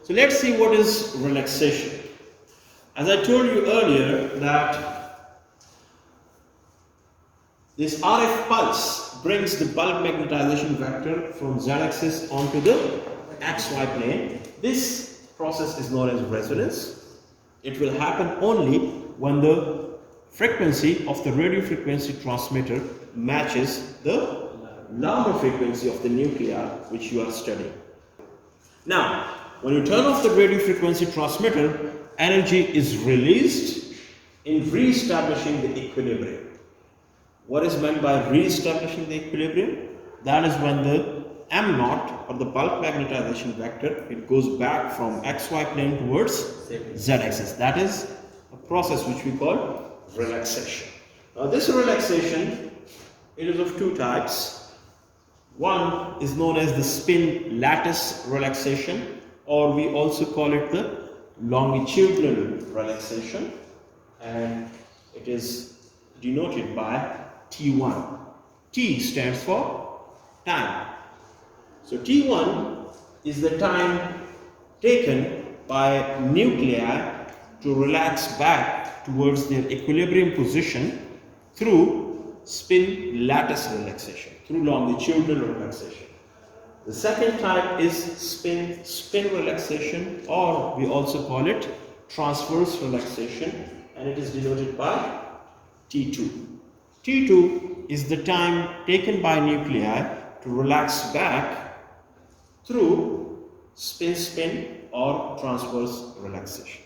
So let's see what is relaxation. As I told you earlier that this RF pulse brings the bulk magnetization vector from z-axis onto the xy plane. This process is known as resonance. It will happen only when the frequency of the radio frequency transmitter matches the lambda frequency of the nuclei which you are studying. Now, when you turn off the radio frequency transmitter, energy is released in re-establishing the equilibrium. What is meant by re-establishing the equilibrium? That is when the m naught, or the bulk magnetization vector, it goes back from xy plane towards z-axis. That is a process which we call relaxation. Now this relaxation, it is of two types. One is known as the spin-lattice relaxation, or we also call it the longitudinal relaxation, and it is denoted by T1. T stands for time. So T1 is the time taken by nuclei to relax back towards their equilibrium position through spin-lattice relaxation, through longitudinal relaxation. The second type is spin relaxation, or we also call it transverse relaxation, and it is denoted by T2. T2 is the time taken by nuclei to relax back through spin or transverse relaxation.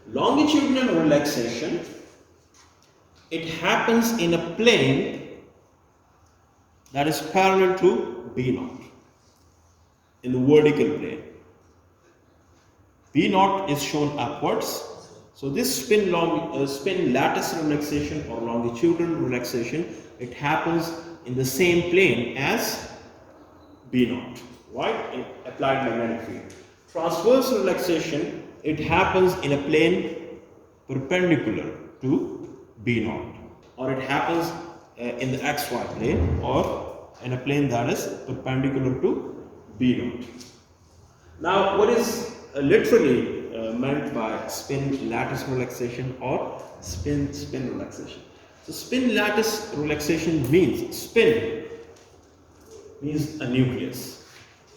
Longitudinal relaxation, it happens in a plane that is parallel to B naught, in the vertical plane. B naught is shown upwards. So this spin lattice relaxation or longitudinal relaxation, it happens in the same plane as B naught, right? In applied magnetic field. Transverse relaxation, it happens in a plane perpendicular to B naught, or it happens in the xy plane, or in a plane that is perpendicular to B naught. Now, what is literally meant by spin lattice relaxation or spin relaxation? So spin lattice relaxation means spin means a nucleus.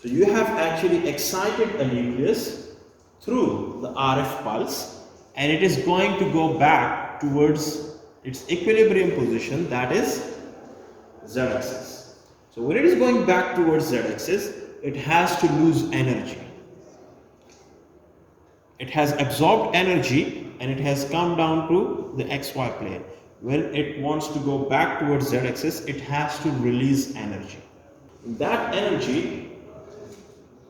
So you have actually excited a nucleus through the RF pulse, and it is going to go back towards its equilibrium position, that is z-axis. So when it is going back towards z-axis, it has to lose energy. It has absorbed energy and it has come down to the xy plane. When it wants to go back towards z-axis, it has to release energy. That energy,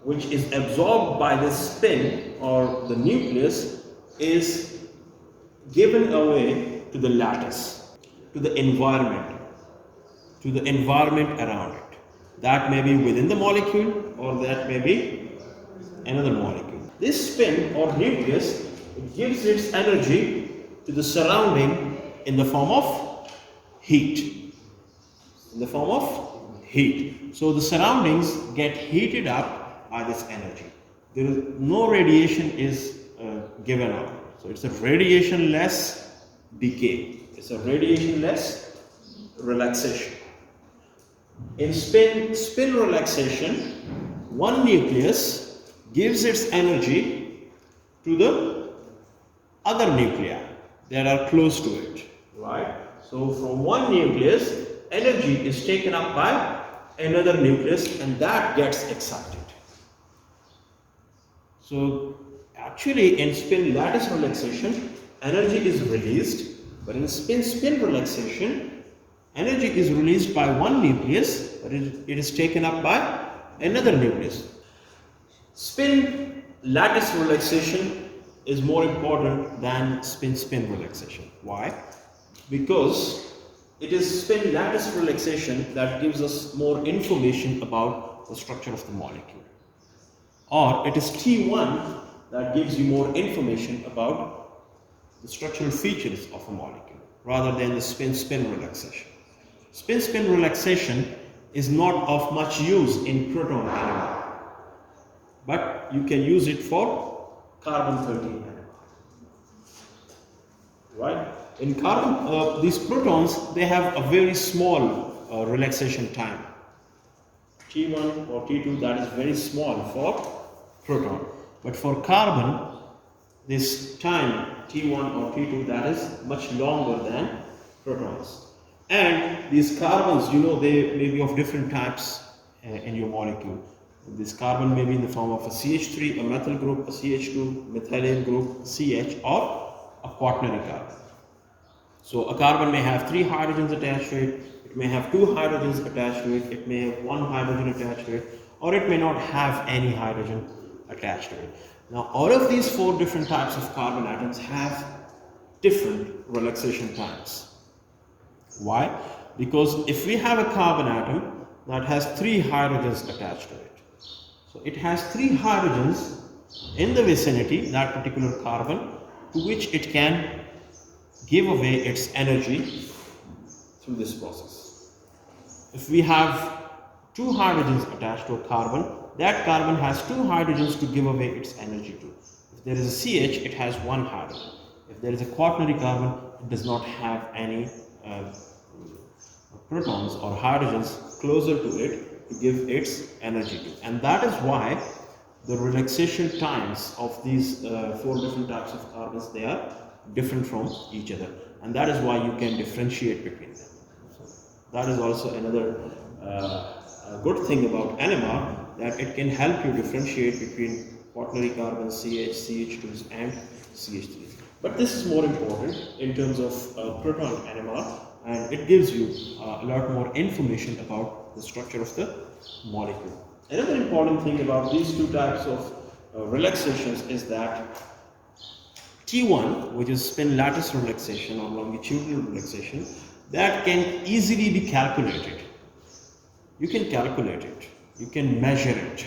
which is absorbed by the spin or the nucleus, is given away to the lattice, to the environment around it. That may be within the molecule, or that may be another molecule. This spin or nucleus, it gives its energy to the surrounding in the form of heat. So the surroundings get heated up by this energy. There is no radiation is given out. So it's a radiationless decay. It's a radiationless relaxation. In spin relaxation, one nucleus gives its energy to the other nuclei that are close to it, right? So from one nucleus, energy is taken up by another nucleus, and that gets excited. So actually in spin lattice relaxation, energy is released, but in spin relaxation, energy is released by one nucleus, but it is taken up by another nucleus. Spin lattice relaxation is more important than spin relaxation. Why? Because it is spin lattice relaxation that gives us more information about the structure of the molecule. Or it is T1 that gives you more information about the structural features of a molecule, rather than the spin relaxation. Spin relaxation is not of much use in proton anymore. but you can use it for carbon-13 NMR. Right? In carbon, these protons, they have a very small relaxation time. T1 or T2, that is very small for proton. But for carbon, this time T1 or T2, that is much longer than protons. And these carbons, you know, they may be of different types in your molecule. This carbon may be in the form of a CH3, a methyl group, a CH2, methylene group, CH, or a quaternary carbon. So a carbon may have 3 hydrogens attached to it, it may have 2 hydrogens attached to it, it may have 1 hydrogen attached to it, or it may not have any hydrogen attached to it. Now all of these 4 different types of carbon atoms have different relaxation times. Why? Because if we have a carbon atom that has 3 hydrogens attached to it, so it has 3 hydrogens in the vicinity, that particular carbon, to which it can give away its energy through this process. If we have 2 hydrogens attached to a carbon, that carbon has 2 hydrogens to give away its energy to. If there is a CH, it has 1 hydrogen. If there is a quaternary carbon, it does not have any protons or hydrogens closer to it to give its energy to. And that is why the relaxation times of these 4 different types of carbons, they are different from each other, and that is why you can differentiate between them. So that is also another good thing about NMR, that it can help you differentiate between quaternary carbons, CH, CH2s and CH3s. But this is more important in terms of proton NMR, and it gives you a lot more information about the structure of the molecule. Another important thing about these 2 types of relaxations is that T1, which is spin-lattice relaxation or longitudinal relaxation, that can easily be calculated. You can calculate it, you can measure it.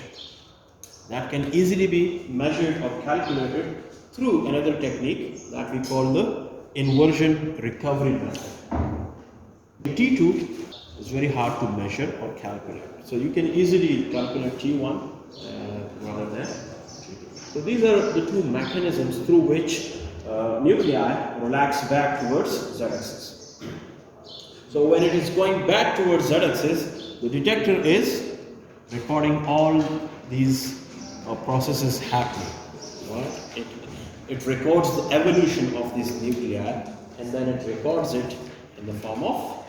That can easily be measured or calculated through another technique that we call the inversion recovery method. The T2 is very hard to measure or calculate. So you can easily calculate T1 rather than T2. So these are the 2 mechanisms through which nuclei relax back towards z-axis. So when it is going back towards z-axis, the detector is recording all these processes happening. Right? It records the evolution of these nuclei, and then it records it in the form of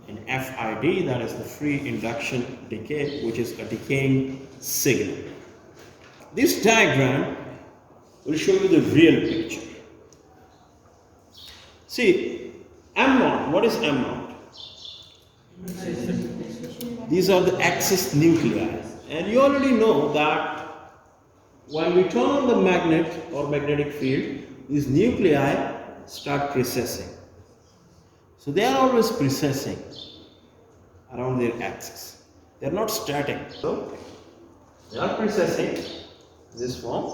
an FID, that is the free induction decay, which is a decaying signal. This diagram will show you the real picture. See, M0, what is M0? These are the axis nuclei, and you already know that when we turn on the magnet or magnetic field, these nuclei start precessing. So they are always precessing around their axis. They are not static. So they are precessing this form.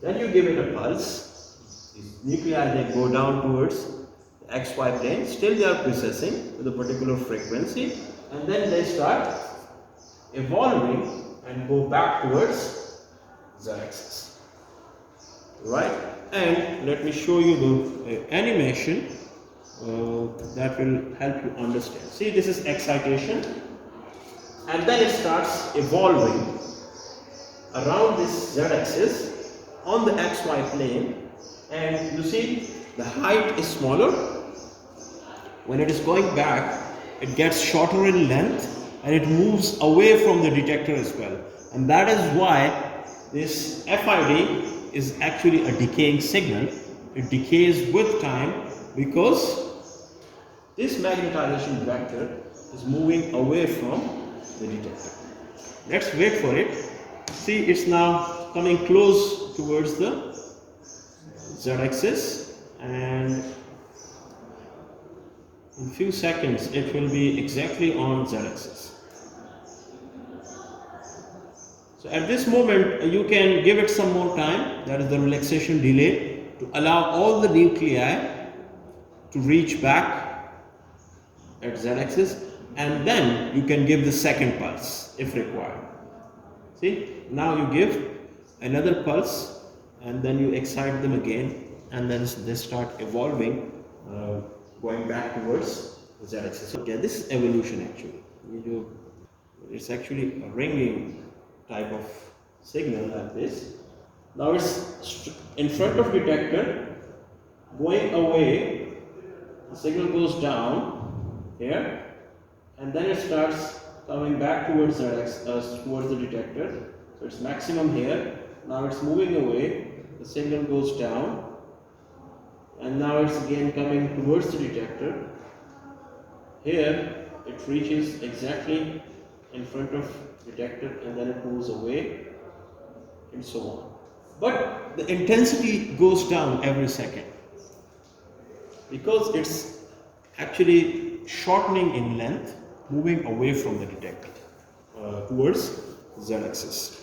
Then you give it a pulse. These nuclei, they go down towards the XY plane. Still they are precessing with a particular frequency, and then they start evolving and go back towards z-axis. Right? And let me show you the animation that will help you understand. See, this is excitation, and then it starts evolving around this z-axis on the xy plane, and you see the height is smaller. When it is going back, it gets shorter in length and it moves away from the detector as well, and that is why this FID is actually a decaying signal. It decays with time because this magnetization vector is moving away from the detector. Let's wait for it. See, it's now coming close towards the z-axis, and in few seconds it will be exactly on z-axis. So at this moment you can give it some more time, that is the relaxation delay, to allow all the nuclei to reach back at z-axis, and then you can give the second pulse if required. See, now you give another pulse, and then you excite them again, and then they start evolving, going back towards the z-axis. So yeah, this is evolution actually. It's actually a ringing type of signal like this. Now it's in front of detector, going away, the signal goes down here, and then it starts coming back towards the detector. So it's maximum here. Now it's moving away, the signal goes down, and now it's again coming towards the detector. Here it reaches exactly in front of detector, and then it moves away, and so on. But the intensity goes down every second because it's actually shortening in length, moving away from the detector towards z-axis.